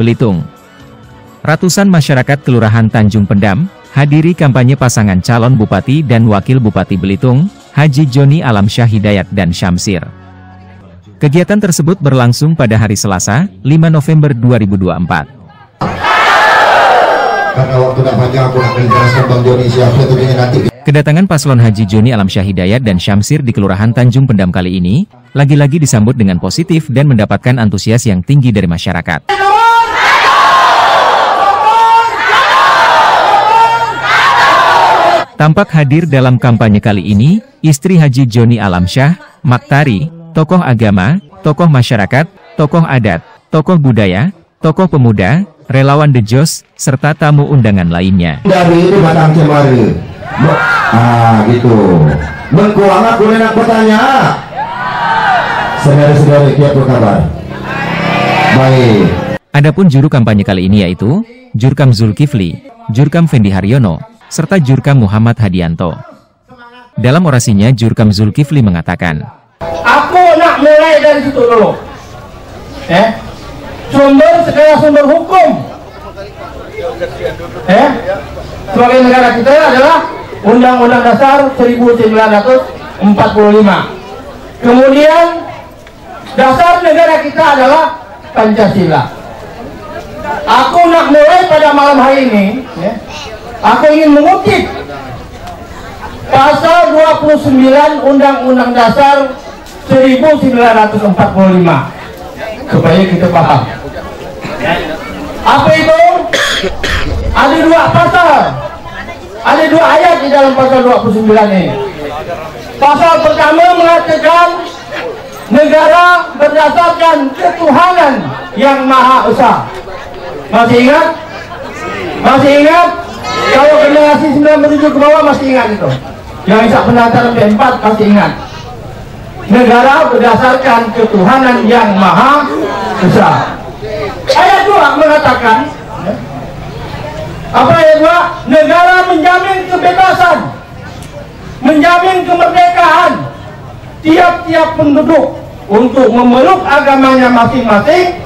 Belitung. Ratusan masyarakat Kelurahan Tanjung Pendam hadiri kampanye pasangan calon Bupati dan Wakil Bupati Belitung, Haji Joni Alamsyah Hidayat dan Syamsir. Kegiatan tersebut berlangsung pada hari Selasa, 5 November 2024. Karena waktu panjang aku nak menjelaskan Bang Joni siapa tentunya nanti. Kedatangan paslon Haji Joni Alamsyah Hidayat dan Syamsir di Kelurahan Tanjung Pendam kali ini, lagi-lagi disambut dengan positif dan mendapatkan antusias yang tinggi dari masyarakat. Tampak hadir dalam kampanye kali ini, istri Haji Joni Alamsyah, Maktari, tokoh agama, tokoh masyarakat, tokoh adat, tokoh budaya, tokoh pemuda, relawan The Jos, serta tamu undangan lainnya. Dari itu batang cemari. Gitu. Mengkuang aku nak bertanya. Saudara-saudara siap berkabar. Baik. Adapun juru kampanye kali ini yaitu Jurkam Zulkifli, Jurkam Fendi Haryono, serta Jurkam Muhammad Hadianto. Dalam orasinya Jurkam Zulkifli mengatakan, aku nak mulai dari situ dulu. Segala sumber hukum sebagai negara kita adalah Undang-Undang Dasar 1945. Kemudian dasar negara kita adalah Pancasila. Aku nak mulai pada malam hari ini, aku ingin mengutip pasal 29 Undang-Undang Dasar 1945 supaya kita paham. Apa itu? Ada dua pasal, ada dua ayat di dalam pasal 29 ini. Pasal pertama mengatakan negara berdasarkan ketuhanan yang Maha Esa. Masih ingat? Masih ingat? Kalau generasi 97 ke bawah masih ingat itu. Yang Isak Penataran P4 pasti ingat. Negara berdasarkan ketuhanan yang Maha Esa. Ayat 2 mengatakan, apa ayat 2? Negara menjamin kebebasan, menjamin kemerdekaan tiap-tiap penduduk untuk memeluk agamanya masing-masing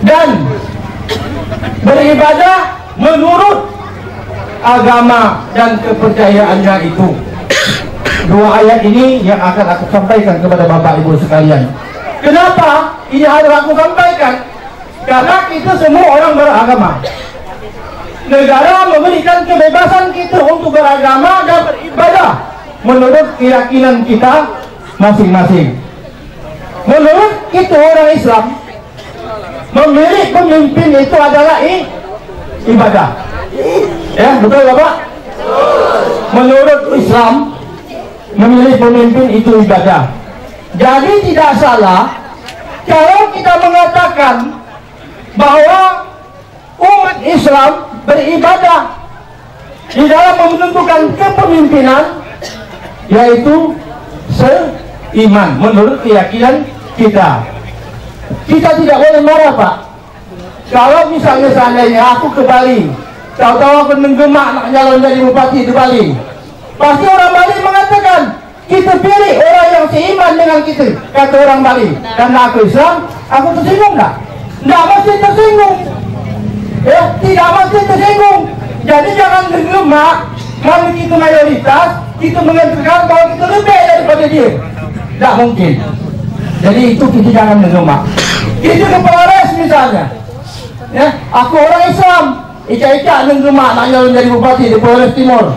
dan beribadah menurut agama dan kepercayaannya itu. Dua ayat ini yang akan aku sampaikan kepada Bapak Ibu sekalian. Kenapa ini harus aku sampaikan? Karena kita semua orang beragama. Negara memberikan kebebasan kita untuk beragama dan beribadah menurut keyakinan kita masing-masing. Menurut kita orang Islam, memilih pemimpin itu adalah ibadah. Ya, betul Bapak? Menurut Islam, memilih pemimpin itu ibadah. Jadi tidak salah kalau kita mengatakan bahwa umat Islam beribadah di dalam menentukan kepemimpinan, yaitu seiman menurut keyakinan kita. Kita tidak boleh marah, Pak. Kalau misalnya seandainya aku ke Bali, tahu-tahu aku menggemak nak nyalon jadi bupati di Bali, pasti orang Bali mengatakan kita pilih orang yang seiman dengan kita, kata orang Bali. Karena aku Islam, aku tersinggung tak? Tidak mesti tersinggung. Ya, tidak mesti tersinggung. Jadi jangan bergemak. Kalau kita mayoritas, kita mengatakan bahwa kita lebih daripada dia. Tidak mungkin. Jadi itu kita jangan bergemak. Kita kepala res misalnya. Ya, aku orang Islam. Ika-ika bergemak nak jadi bupati di Polres Timur.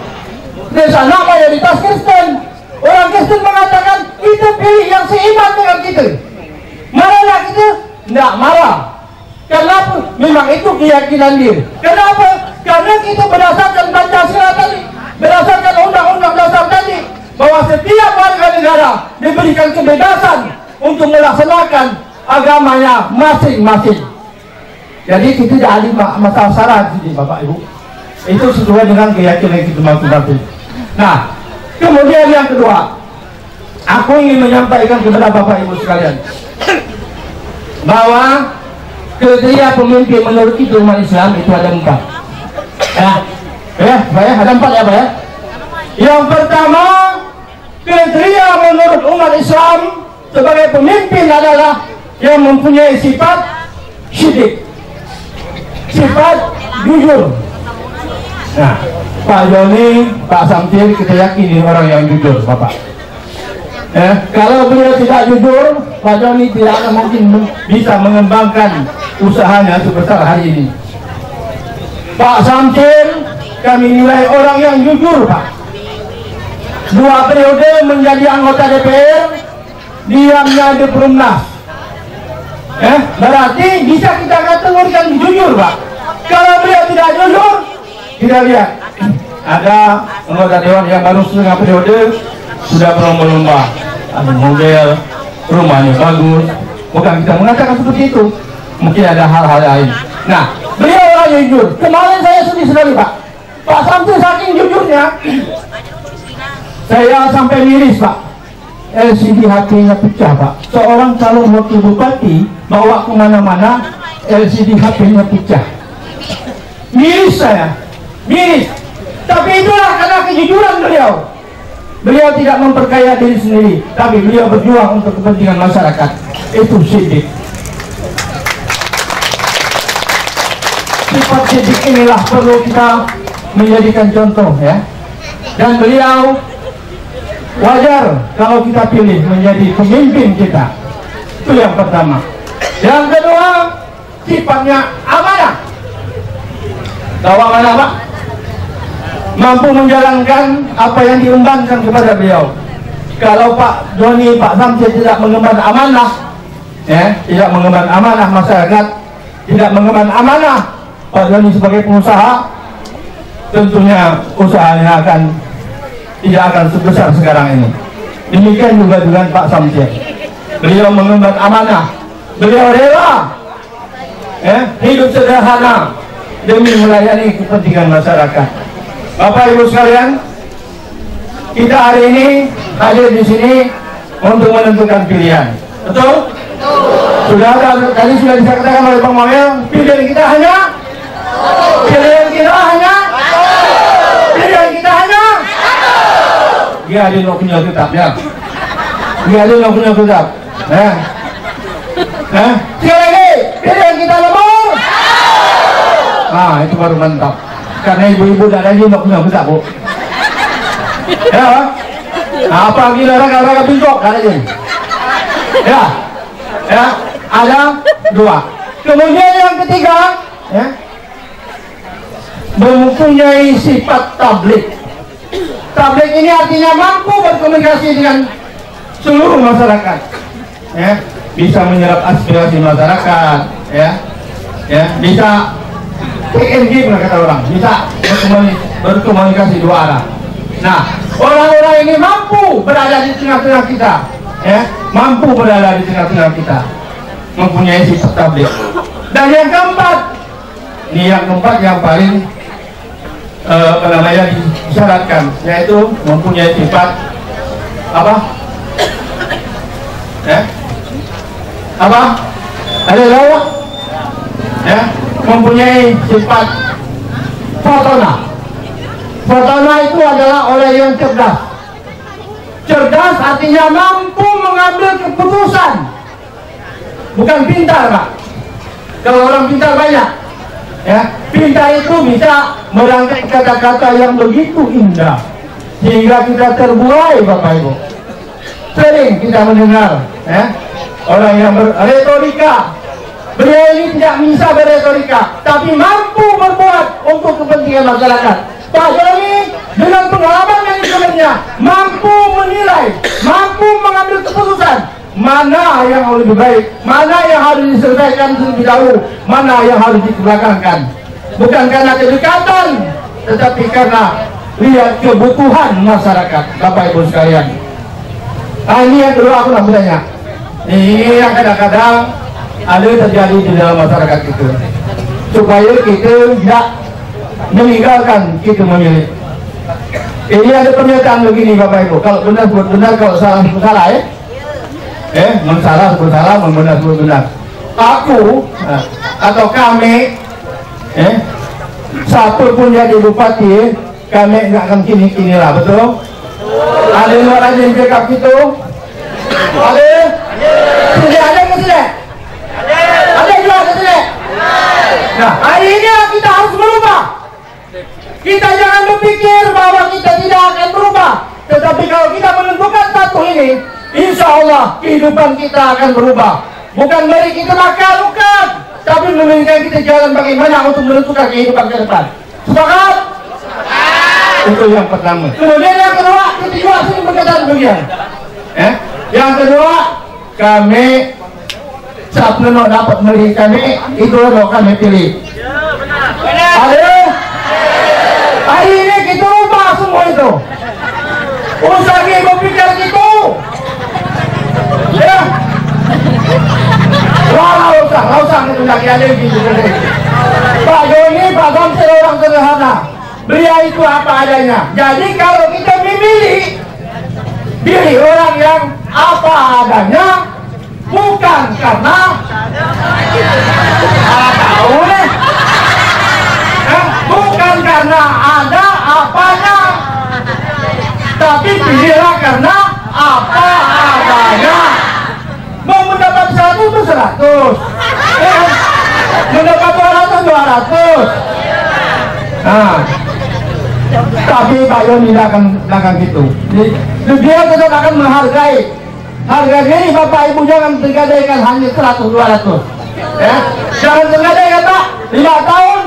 Di sana mayoritas Kristen. Orang Kristen mengatakan kita pilih yang seiman dengan kita. Marahlah kita? Tidak marah. Kenapa? Memang itu keyakinan dia. Kenapa? Karena kita berdasarkan Pancasila tadi, berdasarkan Undang-Undang Dasar tadi, bahwa setiap warga negara diberikan kebebasan untuk melaksanakan agamanya masing-masing. Jadi kita tidak ada masalah syarat di Bapak Ibu. Itu sesuai dengan keyakinan kita masing-masing. Nah, kemudian yang kedua, aku ingin menyampaikan kepada Bapak Ibu sekalian bahwa kriteria pemimpin menurut kita umat Islam itu ada 4. Ada 4 ya Pak ya. Yang pertama, kriteria menurut umat Islam sebagai pemimpin adalah yang mempunyai sifat syidik. sifat jujur. Nah, Pak Joni, Pak Samsir, kita yakin ini orang yang jujur, Bapak. Kalau beliau tidak jujur, Pak Joni tidak akan mungkin bisa mengembangkan usahanya sebesar hari ini. Pak Samsir, kami nilai orang yang jujur, Pak. 2 periode menjadi anggota DPR, diamnya di Perumnas. Berarti bisa kita kategorikan jujur, Pak. Kalau beliau tidak jujur, kita lihat ada anggota dewan yang baru setengah periode sudah berlomba-lomba, ada model, rumahnya bagus. Bukan kita mengatakan seperti itu, mungkin ada hal-hal lain. Nah, beliau orang yang jujur. Kemarin saya sedih sekali, Pak. Pak Samsir saking jujurnya, saya sampai miris, Pak. LCD HP-nya pecah, Pak. Seorang calon wakil bupati bawa kemana-mana, LCD HP-nya pecah. Miris saya, miris. Tapi itulah karena kejujuran beliau. Beliau tidak memperkaya diri sendiri, tapi beliau berjuang untuk kepentingan masyarakat. Itu Siddiq. Sifat Siddiq inilah perlu kita menjadikan contoh, ya. Dan beliau wajar kalau kita pilih menjadi pemimpin kita. Itu yang pertama. Yang kedua, sifatnya amanah. Tahu amanah, Pak? Mampu menjalankan apa yang diembankan kepada beliau. Kalau Pak Joni, Pak Samsir tidak mengemban amanah, tidak mengemban amanah masyarakat, tidak mengemban amanah Pak Joni sebagai pengusaha, tentunya usahanya tidak akan sebesar sekarang ini. Demikian juga dengan Pak Samsir. Beliau mengemban amanah, beliau rela hidup sederhana demi melayani kepentingan masyarakat. Bapak Ibu sekalian, kita hari ini hadir di sini untuk menentukan pilihan. Betul? Sudah ada, tadi sudah dikatakan oleh Bang Mamel, pilihan kita hanya dia ada yang punya kitab, ya. Dia ada yang punya kitab. Sekali lagi, pilihan kita nomor. Nah, itu baru mantap. Karena ibu-ibu dan lagi nak punya kitab, Bu. Ya. Apa gila raga bingkok ada ini. Ya. Ada 2. Kemudian yang ketiga, mempunyai sifat tablik. Tablik ini artinya mampu berkomunikasi dengan seluruh masyarakat, bisa menyerap aspirasi masyarakat, bisa PNG kata orang, bisa berkomunikasi 2 arah. Nah, orang-orang ini mampu berada di tengah-tengah kita, mampu berada di tengah-tengah kita, mempunyai sifat tablik. Dan yang keempat, yang paling disyaratkan, yaitu mempunyai sifat apa? Ada tahu? Mempunyai sifat fotona. Fotona itu adalah orang yang cerdas. Cerdas artinya mampu mengambil keputusan, bukan pintar, Pak. Kalau orang pintar banyak, pintar itu bisa merangkai kata-kata yang begitu indah sehingga kita terbuai, Bapak Ibu. Sering kita mendengar orang yang berretorika. Beliau ini tidak bisa berretorika, tapi mampu berbuat untuk kepentingan masyarakat. Pak Joni dengan pengalaman yang sebenarnya mampu menilai, mampu mengambil keputusan mana yang lebih baik, mana yang harus diselesaikan terlebih dahulu, mana yang harus dibelakangkan. Bukan karena kedekatan, tetapi karena lihat kebutuhan masyarakat, Bapak Ibu sekalian. Ini yang kedua aku nak bertanya. Ini yang kadang-kadang ada terjadi di dalam masyarakat itu, supaya kita tidak meninggalkan kita memilih. Ini ada pernyataan begini, Bapak Ibu. Kalau benar sebut benar, kalau salah sebut salah, mensalah sebut salah, membenar sebut benar. Aku atau kami, siapa pun jadi bupati, kami nggak akan kini lah, betul? Ada luar aja yang cakap gitu? Ada? Tidak ada ke sini? Ada juga ke sini? Nah, hari ini berubah, kehidupan kita akan berubah. Bukan beri kita makan, bukan, tapi memberikan kita jalan bagaimana untuk menentukan kehidupan ke depan. Sepakat? Itu yang pertama. Kemudian yang kedua, kita juga sini berkaitan begini. Yang kedua, kami saat menolak dapat milih kami, itu loh kami pilih. Ada? Hari ini kita ubah semua itu. Usah lagi berpikir gitu. Ya. Wah, usah itu lagi ada gitu. Pak Joni, Pak Samsir orang sederhana. Beliau itu apa adanya. Jadi kalau kita memilih, pilih orang yang apa adanya, bukan karena bukan karena ada apanya, tapi pilihlah karena apa adanya. Mau mendapat 100 itu 100, mendapat 200 nah, tapi Pak Yoni akan gitu. Dia tetap akan menghargai. Harga diri Bapak Ibu jangan tergadaikan hanya 100-200. Ya, jangan tergadaikan Pak. 5 tahun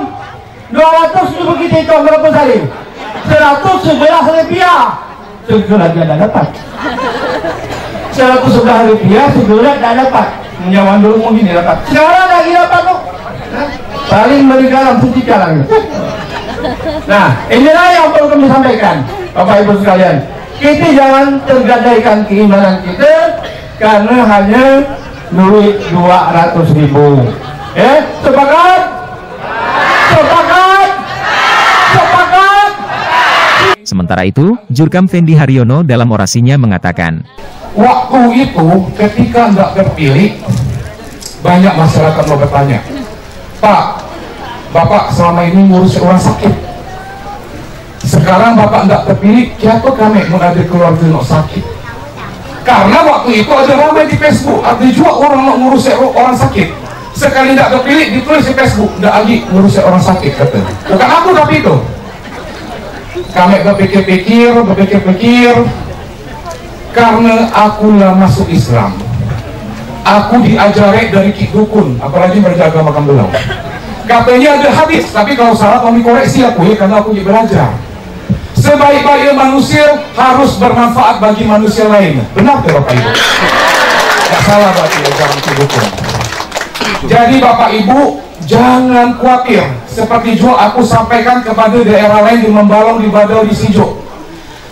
200 ribu kita itu berapa kali? 111 rupiah. Segera dia dapat. 111 rupiah segera dia dapat. Menyawan dulu mungkin dia dapat. Sekarang lagi dapat tuh. Paling bergaram setika lagi. Nah, inilah yang perlu kami sampaikan, Bapak Ibu sekalian. Kita jangan tergadaikan keimanan kita karena hanya duit 200 ribu. Sepakat? Sepakat? Sepakat? Sementara itu, Jurkam Fendi Haryono dalam orasinya mengatakan, waktu itu ketika nggak terpilih, banyak masyarakat mau bertanya, Pak, Bapak selama ini ngurus orang sakit. Sekarang Bapak nggak terpilih, siapa kami mengada keluarga nak sakit? Karena waktu itu ada ramai di Facebook, ada juga orang nak ngurus orang sakit. Sekali nggak terpilih, ditulis di Facebook, nggak lagi ngurus orang sakit, kata. Bukan aku tapi itu. Kami berpikir, karena aku lah masuk Islam. Aku diajari dari Ki Dukun, apalagi berjaga makam belau. Katanya ada hadis, tapi kalau salah kami koreksi aku ya, karena aku belajar. Sebaik-baiknya manusia harus bermanfaat bagi manusia lain. Benar tidak Bapak Ibu? Tidak salah berarti jangan dukung. Jadi Bapak Ibu jangan khawatir. Seperti juga aku sampaikan kepada daerah lain di Membalong, di Badau, di Sijo.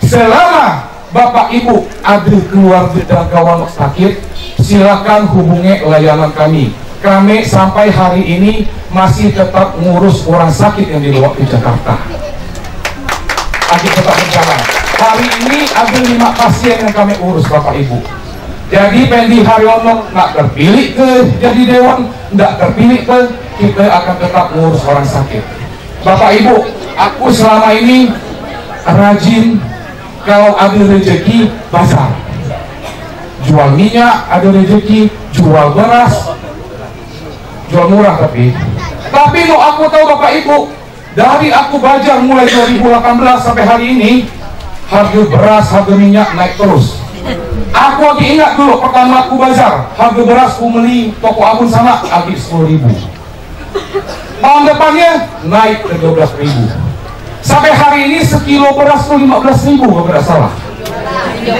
Selama Bapak Ibu ada keluarga dan kawan sakit, silakan hubungi layanan kami. Kami sampai hari ini masih tetap ngurus orang sakit yang dibawa ke Jakarta. Lagi tetap berjalan. Hari ini ada 5 pasien yang kami urus Bapak Ibu. Jadi Fendi Haryono nggak terpilih ke jadi dewan, nggak terpilih ke, kita akan tetap ngurus orang sakit. Bapak Ibu, aku selama ini rajin kalau ada rezeki bazar. Jual minyak, ada rezeki, jual beras, jual murah tapi mau aku tahu Bapak Ibu, dari aku belajar mulai 2018 sampai hari ini, harga beras, harga minyak naik terus. Aku lagi ingat dulu pertama aku bazar, harga beras aku beli toko Abun sama lagi 10.000. Tahun depannya naik ke 12.000. Sampai hari ini sekilo beras itu 15.000 kalau tidak salah. 17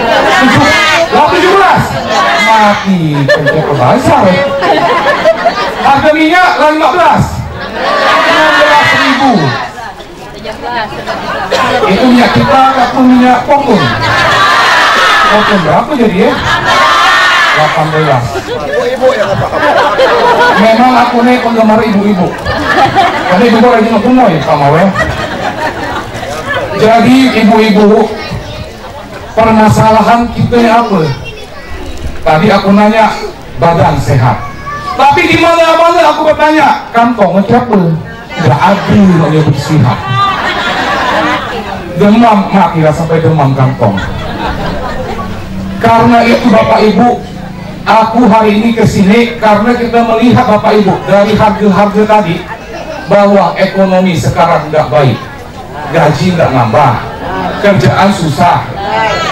mati toko bazar. Harga minyak lah 15. 16.000. Itu minyak kita atau minyak pokok? Pokok berapa jadi ya? 18. Ibu-ibu ya Bapak. Memang aku nih penggemar ibu-ibu. Karena ibu lagi ngomong ya sama we. Jadi ibu-ibu, permasalahan kita apa? Tadi aku nanya badan sehat. Tapi di mana-mana aku bertanya, kantong siapa? Tidak adil hanya bersihat. Demam, kira sampai demam kantong. Karena itu Bapak Ibu, aku hari ini kesini karena kita melihat Bapak Ibu dari harga-harga tadi bahwa ekonomi sekarang tidak baik, gaji tidak nambah, kerjaan susah,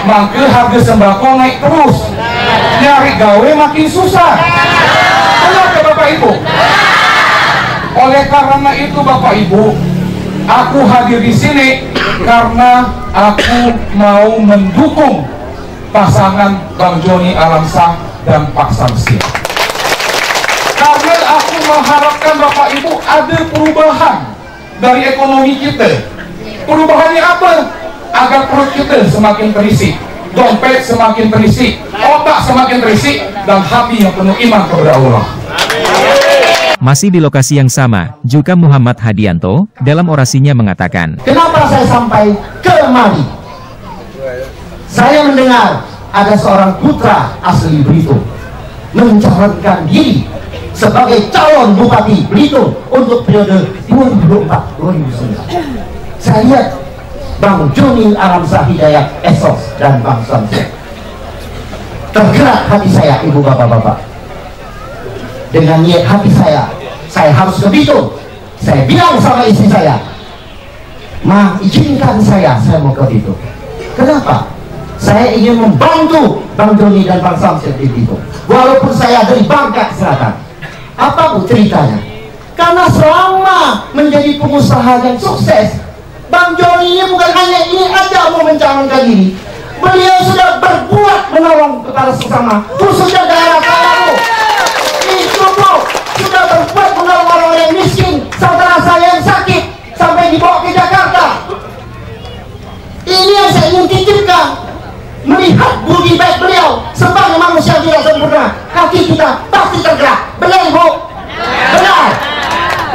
maka harga sembako naik terus. nyari gawe makin susah. Benar ke Bapak Ibu? Oleh karena itu Bapak Ibu, aku hadir di sini karena aku mau mendukung pasangan Bang Joni Alamsyah dan Pak Syamsir. Karena aku mengharapkan Bapak Ibu ada perubahan dari ekonomi kita. Perubahannya apa? Agar perut kita semakin terisi, dompet semakin terisi, otak semakin terisi, dan hati yang penuh iman kepada Allah. Masih di lokasi yang sama, juga Muhammad Hadianto, dalam orasinya mengatakan, kenapa saya sampai kemari? Saya mendengar ada seorang putra asli Belitung mencalonkan diri sebagai calon Bupati Belitung untuk periode 2024-2029. Saya lihat Bang Joni Alamsyah Hidayat Esos dan Bang Syamsir. Tergerak hati saya, ibu bapak-bapak. Dengan niat hati saya harus ke Belitung. Saya bilang sama istri saya, Ma, izinkan saya mau ke Belitung. Kenapa? Saya ingin membantu Bang Joni dan Bang Syamsir di Belitung. Walaupun saya dari Bangka Selatan. Apa Bu ceritanya? Karena selama menjadi pengusaha yang sukses, Bang Joni ini bukan hanya ini aja mau mencalonkan diri. Beliau sudah berbuat menolong kepada sesama, khususnya daerah saya. Itu Bu, sudah berbuat menolong orang yang miskin, saudara saya yang sakit, sampai dibawa ke Jakarta. Ini yang saya ingin titipkan. Melihat budi baik beliau sebagai manusia tidak sempurna, kaki kita pasti tergerak. Benar Bu? Benar.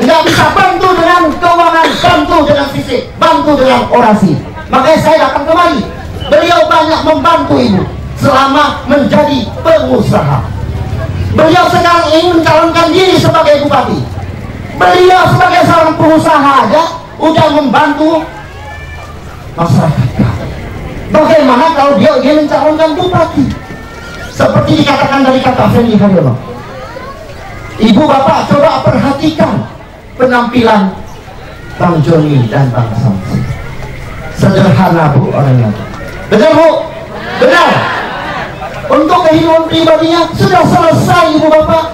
Nggak bisa bantu dengan keuangan, bantu dengan fisik, bantu dengan orasi. Makanya saya datang kemari. Beliau banyak membantu Ibu selama menjadi pengusaha. Beliau sekarang ingin mencalonkan diri sebagai bupati. Beliau sebagai seorang pengusaha aja udah membantu masyarakat. Bagaimana kalau dia ingin mencalonkan bupati? Seperti dikatakan dari kata Fendi Haryono. Ibu bapak coba perhatikan penampilan Bang Joni dan Bang Syamsir. Sederhana Bu orangnya. Benar Bu? Benar. Untuk kehidupan pribadinya sudah selesai ibu bapak.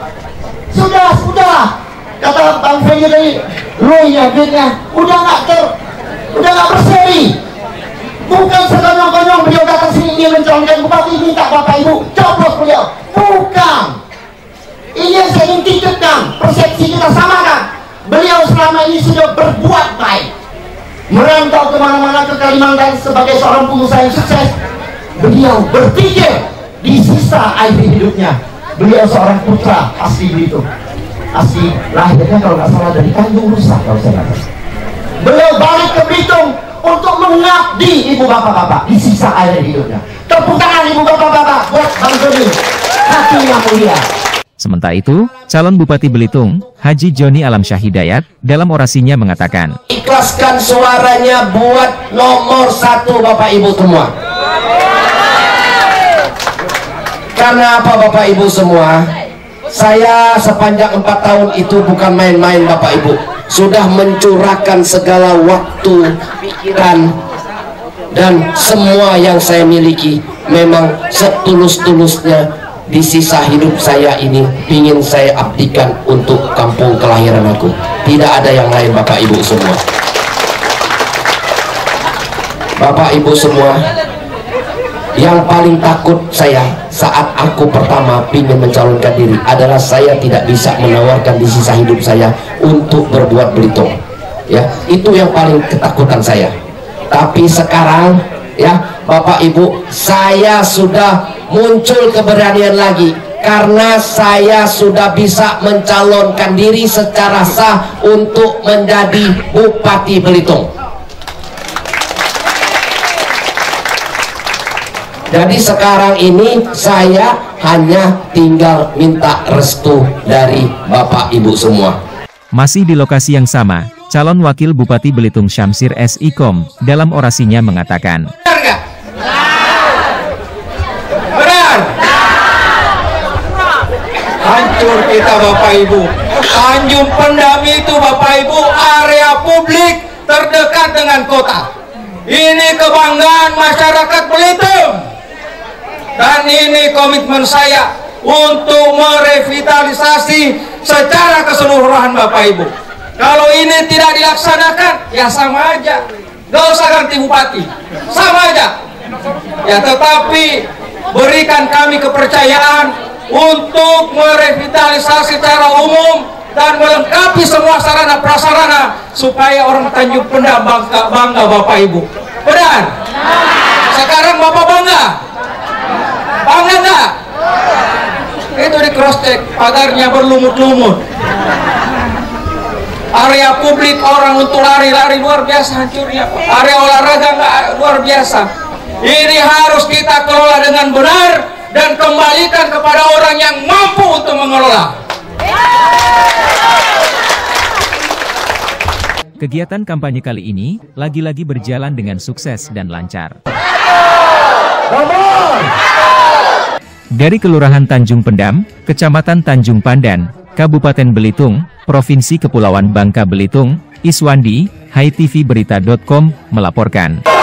Sudah. Kata Bang Fendi tadi, loynya, duitnya udah nggak berseri. Bukan sekonyong-konyong beliau datang sini ingin mencalonkan bupati, minta bapak ibu coplos beliau. Bukan. Ini yang saya ingin titipkan, persepsi kita samakan. Beliau selama ini sudah berbuat baik, merantau kemana-mana ke Kalimantan sebagai seorang pengusaha yang sukses. Beliau berpikir di sisa akhir hidupnya, beliau seorang putra asli Belitung, asli lahirnya kalau nggak salah dari Tanjung Rusa kalau saya kata. Beliau balik ke Belitung untuk mengabdi ibu bapak-bapak di sisa akhir hidupnya. Tepuk tangan ibu bapak-bapak buat Bang Joni, hati yang mulia. Sementara itu, calon Bupati Belitung, Haji Joni Alamsyah Hidayat, dalam orasinya mengatakan, ikhlaskan suaranya buat nomor 1 Bapak Ibu semua. Karena apa Bapak Ibu semua? Saya sepanjang 4 tahun itu bukan main-main Bapak Ibu. Sudah mencurahkan segala waktu, pikiran, dan semua yang saya miliki. Memang setulus-tulusnya di sisa hidup saya ini ingin saya abdikan untuk kampung kelahiran aku. Tidak ada yang lain Bapak Ibu semua. Bapak Ibu semua, yang paling takut saya saat aku pertama ingin mencalonkan diri adalah saya tidak bisa menawarkan di sisa hidup saya untuk berbuat Belitung. Ya, itu yang paling ketakutan saya. Tapi sekarang ya Bapak Ibu, saya sudah muncul keberanian lagi karena saya sudah bisa mencalonkan diri secara sah untuk menjadi Bupati Belitung. Jadi sekarang ini saya hanya tinggal minta restu dari Bapak Ibu semua. Masih di lokasi yang sama, calon Wakil Bupati Belitung Syamsir S.I.Kom dalam orasinya mengatakan, benar nggak? Benar? Hancur kita Bapak Ibu. Tanjung Pendam itu Bapak Ibu area publik terdekat dengan kota. Ini kebanggaan masyarakat Belitung. Dan ini komitmen saya untuk merevitalisasi secara keseluruhan Bapak Ibu. Kalau ini tidak dilaksanakan, ya sama aja. Gak usah ganti bupati, sama aja. Ya tetapi berikan kami kepercayaan untuk merevitalisasi secara umum dan melengkapi semua sarana prasarana supaya orang Tanjung Pendam bangga Bapak Ibu. Benar? Sekarang Bapak bangga? Bangga enggak? Itu di cross check, pagarnya berlumut-lumut. Area publik orang untuk lari-lari luar biasa hancurnya. Area olahraga nggak luar biasa. Ini harus kita kelola dengan benar dan kembalikan kepada orang yang mampu untuk mengelola. Kegiatan kampanye kali ini lagi-lagi berjalan dengan sukses dan lancar. Dari Kelurahan Tanjung Pendam, Kecamatan Tanjung Pandan, Kabupaten Belitung, Provinsi Kepulauan Bangka Belitung, Iswandi, HiTVBerita.com melaporkan.